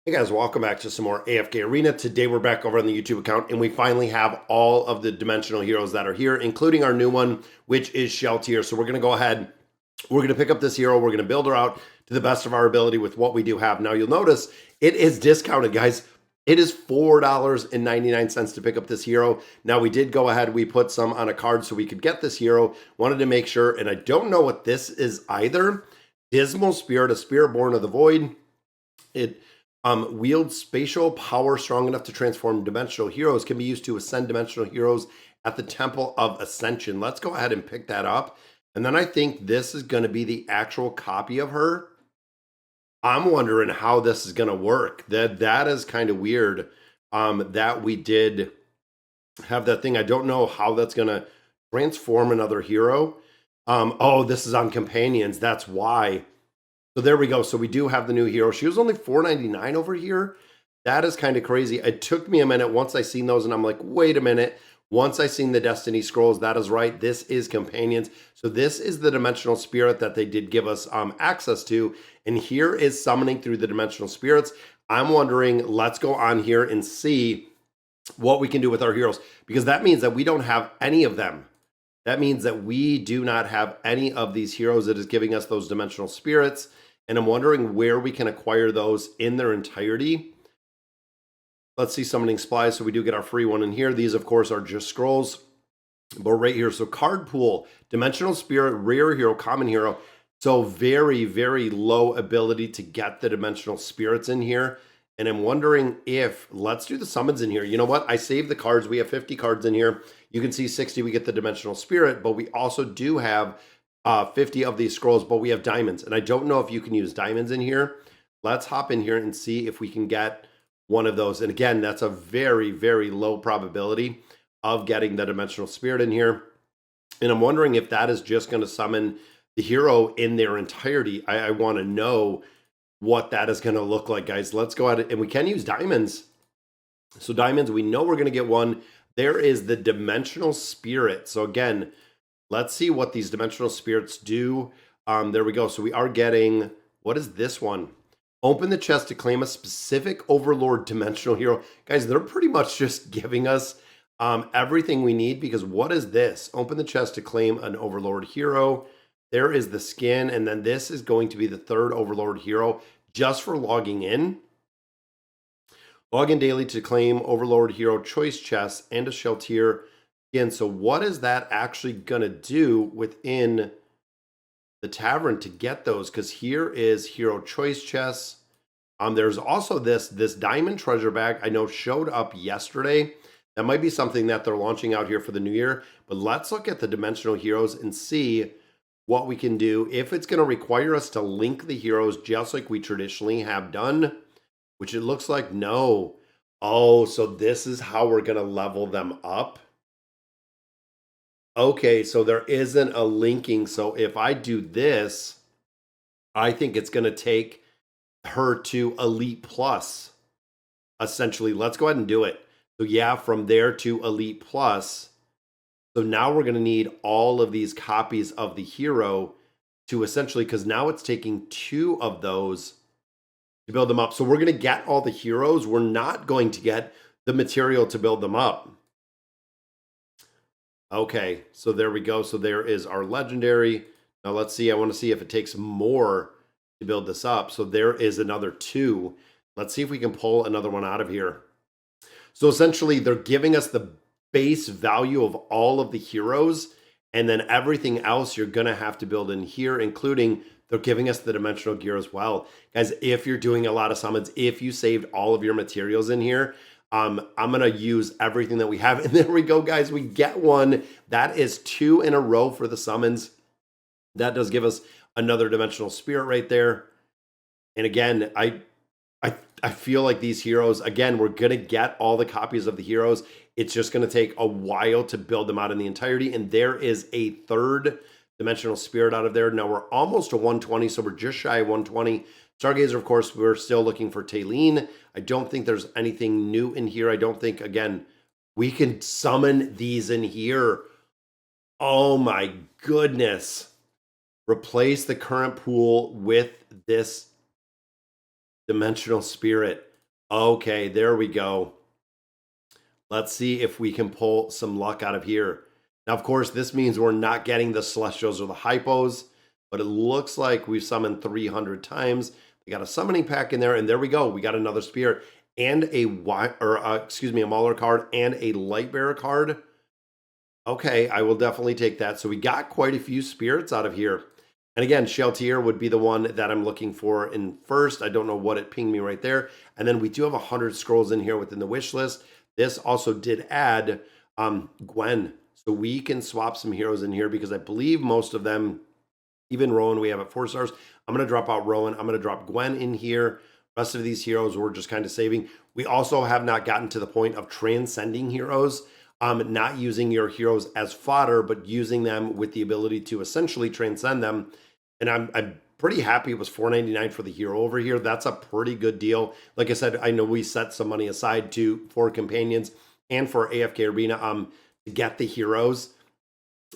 Hey guys, welcome back to some more AFK Arena. Today we're back over on the YouTube account and we finally have all of the dimensional heroes that are here, including our new one, which is Sheltier. So we're going to go ahead, we're going to pick up this hero, we're going to build her out to the best of our ability with what we do have. Now you'll notice it is discounted, guys. It is $4.99 to pick up this hero. Now we did go ahead, we put some on a card so we could get this hero. Wanted to make sure, and I don't know what this is either. Dismal Spirit, a spirit born of the void. It wields spatial power strong enough to transform dimensional heroes, can be used to ascend dimensional heroes at the Temple of Ascension. Let's go ahead and pick that up. And then I think this is going to be the actual copy of her. I'm wondering how this is going to work. That is kind of weird that we did have that thing. I don't know how that's going to transform another hero. Oh, this is on companions. That's why. So there we go. So we do have the new hero. She was only $4.99 over here. That is kind of crazy. It took me a minute once I seen those and I'm like, wait a minute. Once I seen the Destiny Scrolls, that is right. This is companions. So this is the dimensional spirit that they did give us access to. And here is summoning through the dimensional spirits. I'm wondering, let's go on here and see what we can do with our heroes, because that means that we don't have any of them. That means that we do not have any of these heroes that is giving us those dimensional spirits. And I'm wondering where we can acquire those in their entirety. Let's see summoning supplies. So we do get our free one in here. These, of course, are just scrolls. But right here, so card pool, dimensional spirit, rare hero, common hero. So very, very low ability to get the dimensional spirits in here. And I'm wondering if, let's do the summons in here. You know what? I saved the cards. We have 50 cards in here. You can see 60, we get the dimensional spirit, but we also do have 50 of these scrolls, but we have diamonds. And I don't know if you can use diamonds in here. Let's hop in here and see if we can get one of those. And again, that's a very, very low probability of getting the dimensional spirit in here. And I'm wondering if that is just going to summon the hero in their entirety. I want to know what that is going to look like, guys. Let's go ahead and we can use diamonds. So diamonds, we know we're going to get one. There is the dimensional spirit. So again, let's see what these dimensional spirits do. There we go. So we are getting, what is this one? Open the chest to claim a specific overlord dimensional hero. Guys, they're pretty much just giving us everything we need, because what is this? Open the chest to claim an overlord hero. There is the skin, and then this is going to be the third overlord hero just for logging in. Log in daily to claim overlord hero choice chests and a Sheltier skin. So what is that actually going to do within the tavern to get those? Because here is hero choice chests. There's also this diamond treasure bag I know showed up yesterday. That might be something that they're launching out here for the new year. But let's look at the dimensional heroes and see what we can do. If it's going to require us to link the heroes just like we traditionally have done, which it looks like no. Oh, so this is how we're going to level them up. Okay, so there isn't a linking. So if I do this, I think it's going to take her to Elite Plus, essentially. Let's go ahead and do it. So yeah, from there to Elite Plus. So now we're going to need all of these copies of the hero to essentially, because now it's taking 2 of those to build them up. So we're going to get all the heroes. We're not going to get the material to build them up. Okay, so there we go. So there is our legendary. Now let's see. I want to see if it takes more to build this up. So there is another 2. Let's see if we can pull another one out of here. So essentially, they're giving us the base value of all of the heroes, and then everything else you're going to have to build in here, including they're giving us the dimensional gear as well. Guys, if you're doing a lot of summons, if you saved all of your materials in here, I'm going to use everything that we have. And there we go, guys. We get one. That is 2 in a row for the summons. That does give us another dimensional spirit right there. And again, I feel like these heroes, again, we're going to get all the copies of the heroes. It's just going to take a while to build them out in the entirety. And there is a third dimensional spirit out of there. Now we're almost to 120, so we're just shy of 120. Stargazer, of course, we're still looking for Taylene. I don't think there's anything new in here. I don't think, again, we can summon these in here. Oh my goodness. Replace the current pool with this dimensional spirit. Okay, there we go. Let's see if we can pull some luck out of here. Now, of course, this means we're not getting the Celestials or the Hypos, but it looks like we've summoned 300 times. We got a summoning pack in there, and there we go. We got another Spirit and a a Mauler card and a Light Bearer card. Okay, I will definitely take that. So we got quite a few spirits out of here. And again, Sheltier would be the one that I'm looking for in first. I don't know what it pinged me right there. And then we do have 100 scrolls in here within the wish list. This also did add Gwen. So we can swap some heroes in here because I believe most of them, even Rowan, we have at 4 stars. I'm going to drop out Rowan. I'm going to drop Gwen in here. Rest of these heroes we're just kind of saving. We also have not gotten to the point of transcending heroes. Not using your heroes as fodder, but using them with the ability to essentially transcend them. And I'm pretty happy it was $4.99 for the hero over here. That's a pretty good deal. Like I said, I know we set some money aside for companions and for AFK Arena to get the heroes.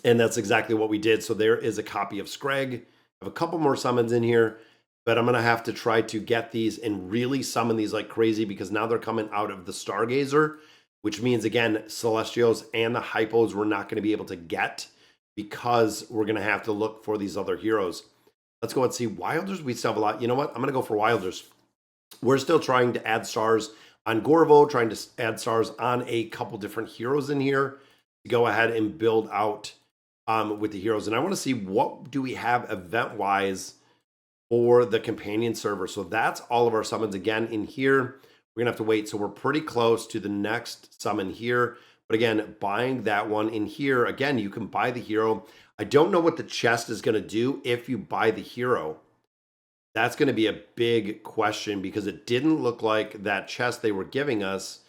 And that's exactly what we did. So there is a copy of Scrag. I have a couple more summons in here, but I'm going to have to try to get these and really summon these like crazy because now they're coming out of the Stargazer, which means, again, Celestials and the Hypos we're not going to be able to get because we're going to have to look for these other heroes. Let's go and see Wilders. We still have a lot. You know what? I'm going to go for Wilders. We're still trying to add stars on Gorvo, trying to add stars on a couple different heroes in here to go ahead and build out with the heroes. And I want to see what do we have event-wise for the companion server. So that's all of our summons again in here. We're gonna have to wait. So we're pretty close to the next summon here. But again, buying that one in here, again, you can buy the hero. I don't know what the chest is gonna do if you buy the hero. That's gonna be a big question because it didn't look like that chest they were giving us.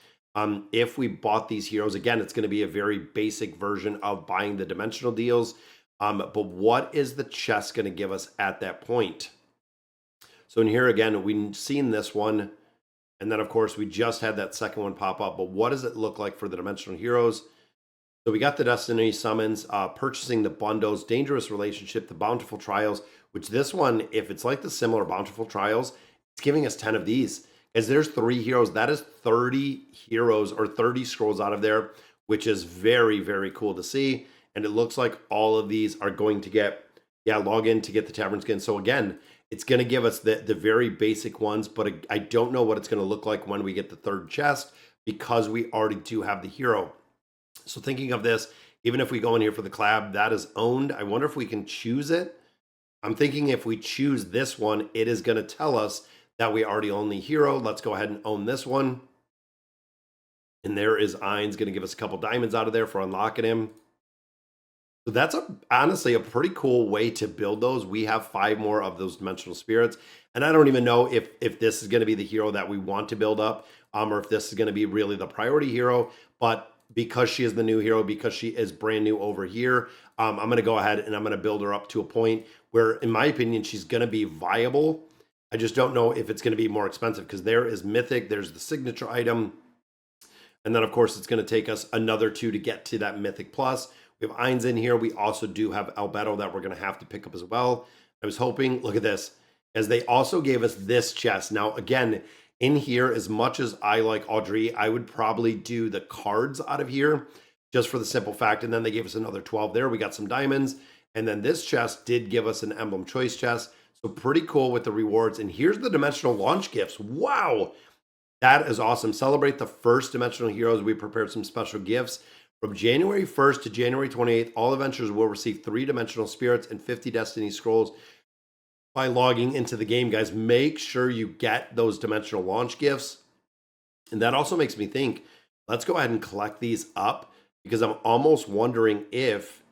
If we bought these heroes, again, it's gonna be a very basic version of buying the dimensional deals. But what is the chest gonna give us at that point? So in here, again, we've seen this one. And then, of course, we just had that second one pop up. But what does it look like for the Dimensional Heroes? So we got the Destiny Summons, purchasing the bundles, Dangerous Relationship, the Bountiful Trials, which this one, if it's like the similar Bountiful Trials, it's giving us 10 of these. As there's 3 heroes, that is 30 heroes or 30 scrolls out of there, which is very, very cool to see. And it looks like all of these are going to get, log in to get the Tavern Skin. So again, it's going to give us the very basic ones, but I don't know what it's going to look like when we get the third chest because we already do have the hero. So thinking of this, even if we go in here for the collab, that is owned. I wonder if we can choose it. I'm thinking if we choose this one, it is going to tell us that we already own the hero. Let's go ahead and own this one. And there is Ein's going to give us a couple diamonds out of there for unlocking him. So that's honestly a pretty cool way to build those. We have 5 more of those dimensional spirits. And I don't even know if this is going to be the hero that we want to build up or if this is going to be really the priority hero. But because she is the new hero, because she is brand new over here, I'm going to go ahead and I'm going to build her up to a point where, in my opinion, she's going to be viable. I just don't know if it's going to be more expensive because there is Mythic, there's the signature item. And then, of course, it's going to take us another 2 to get to that Mythic Plus. We have Ein's in here. We also do have Albedo that we're going to have to pick up as well. I was hoping, look at this, as they also gave us this chest. Now, again, in here, as much as I like Audrey, I would probably do the cards out of here just for the simple fact. And then they gave us another 12 there. We got some diamonds. And then this chest did give us an emblem choice chest. So pretty cool with the rewards. And here's the dimensional launch gifts. Wow. That is awesome. Celebrate the first dimensional heroes. We prepared some special gifts. From January 1st to January 28th, all adventurers will receive 3 dimensional spirits and 50 destiny scrolls by logging into the game, guys. Make sure you get those dimensional launch gifts. And that also makes me think, let's go ahead and collect these up because I'm almost wondering if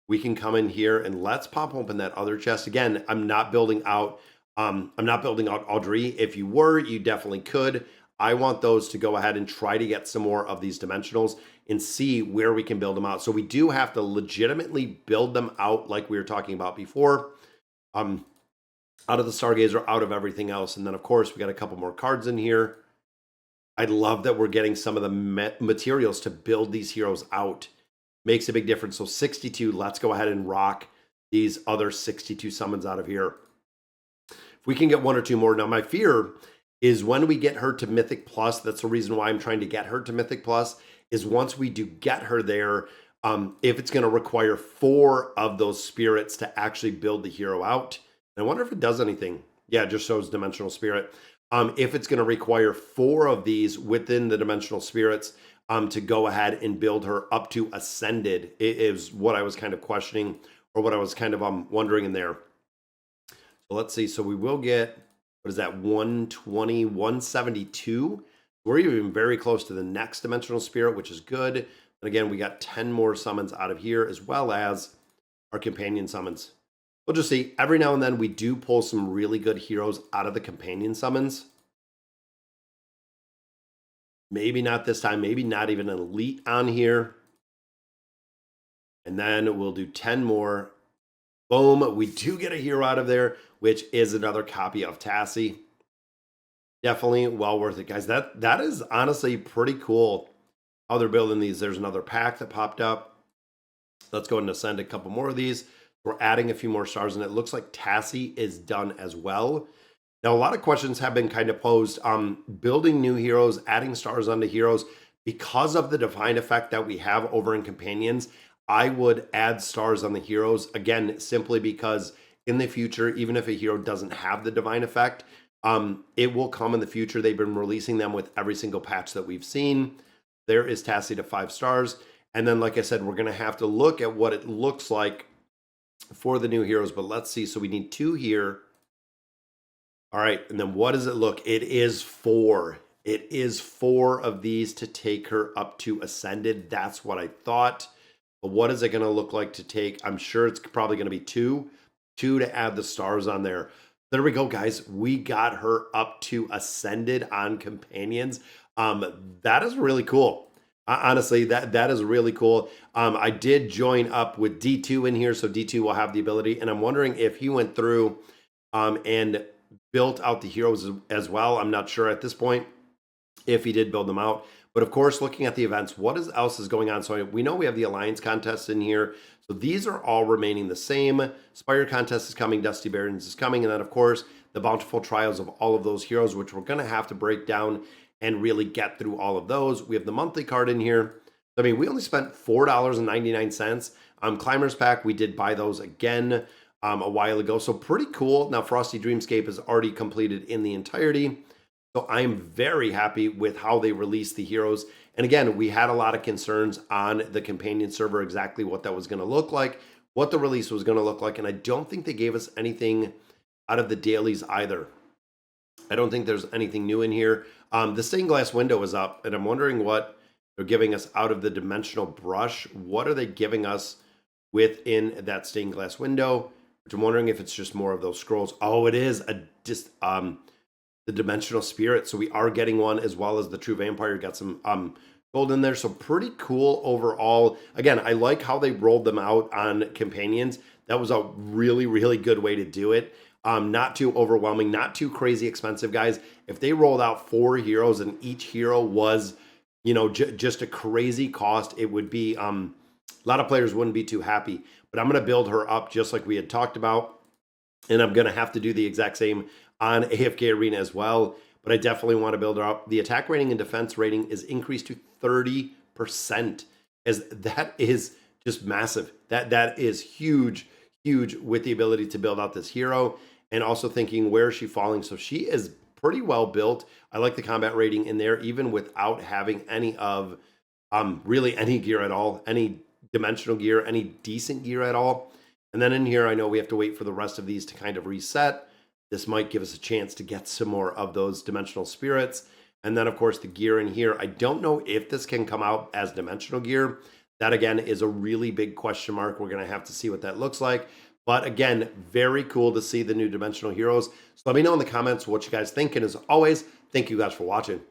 we can come in here and let's pop open that other chest. Again, I'm not building out Audrey. If you were, you definitely could. I want those to go ahead and try to get some more of these dimensionals and see where we can build them out. So we do have to legitimately build them out like we were talking about before. Out of the Stargazer, out of everything else. And then, of course, we got a couple more cards in here. I love that we're getting some of the materials to build these heroes out. Makes a big difference. So 62, let's go ahead and rock these other 62 summons out of here. If we can get 1 or 2 more. Now, my fear is when we get her to Mythic Plus. That's the reason why I'm trying to get her to Mythic Plus, is once we do get her there, if it's going to require 4 of those spirits to actually build the hero out. And I wonder if it does anything. Yeah, it just shows Dimensional Spirit. If it's going to require 4 of these within the Dimensional Spirits to go ahead and build her up to Ascended, it is what I was kind of questioning, or what I was kind of wondering in there. So let's see. So we will get, what is that, 120, 172. We're even very close to the next Dimensional Spirit, which is good. And again, we got 10 more summons out of here, as well as our companion summons. We'll just see. Every now and then we do pull some really good heroes out of the companion summons. Maybe not this time. Maybe not even an elite on here. And then we'll do 10 more. Boom. We do get a hero out of there, which is another copy of Tassie. Definitely well worth it, guys. That is honestly pretty cool how they're building these. There's another pack that popped up. Let's go ahead and ascend a couple more of these. We're adding a few more stars, and it looks like Tassie is done as well. Now, a lot of questions have been kind of posed building new heroes, adding stars onto heroes. Because of the divine effect that we have over in Companions, I would add stars on the heroes, again, simply because in the future, even if a hero doesn't have the divine effect, it will come in the future. They've been releasing them with every single patch that we've seen. There is Tassie to 5 stars. And then, like I said, we're going to have to look at what it looks like for the new heroes, but let's see. So we need 2 here. All right, and then what does it look? It is 4. It is 4 of these to take her up to Ascended. That's what I thought. But what is it going to look like to take? I'm sure it's probably going to be 2 to add the stars on there. There we go, guys. We got her up to Ascended on Companions. That is really cool. Honestly, that is really cool. I did join up with D2 in here, so D2 will have the ability. And I'm wondering if he went through and built out the heroes as well. I'm not sure at this point if he did build them out. But of course, looking at the events, what else is going on? So we know we have the Alliance contest in here. So these are all remaining the same. Spire contest is coming. Dusty Barons is coming. And then, of course, the bountiful trials of all of those heroes, which we're going to have to break down and really get through all of those. We have the monthly card in here. I mean, we only spent $4.99. Climbers Pack, we did buy those again a while ago. So pretty cool. Now, Frosty Dreamscape is already completed in the entirety. So I'm very happy with how they released the heroes. And again, we had a lot of concerns on the companion server, exactly what that was going to look like, what the release was going to look like. And I don't think they gave us anything out of the dailies either. I don't think there's anything new in here. The stained glass window is up, and I'm wondering what they're giving us out of the dimensional brush. What are they giving us within that stained glass window? Which I'm wondering if it's just more of those scrolls. Oh, it is the dimensional spirit. So we are getting one, as well as the true vampire. Got some gold in there. So pretty cool overall. Again, I like how they rolled them out on companions. That was a really, really good way to do it. Not too overwhelming, not too crazy expensive, guys. If they rolled out 4 heroes and each hero was, just a crazy cost, it would be, a lot of players wouldn't be too happy. But I'm going to build her up just like we had talked about. And I'm going to have to do the exact same on AFK Arena as well. But I definitely want to build her up. The attack rating and defense rating is increased to 30%, as that is just massive. That is huge, huge, with the ability to build out this hero. And also thinking, where is she falling? So she is pretty well built. I like the combat rating in there, even without having any of really any gear at all, any dimensional gear, any decent gear at all. And then in here, I know we have to wait for the rest of these to kind of reset. This might give us a chance to get some more of those dimensional spirits. And then, of course, the gear in here. I don't know if this can come out as dimensional gear. That, again, is a really big question mark. We're going to have to see what that looks like. But again, very cool to see the new dimensional heroes. So let me know in the comments what you guys think. And as always, thank you guys for watching.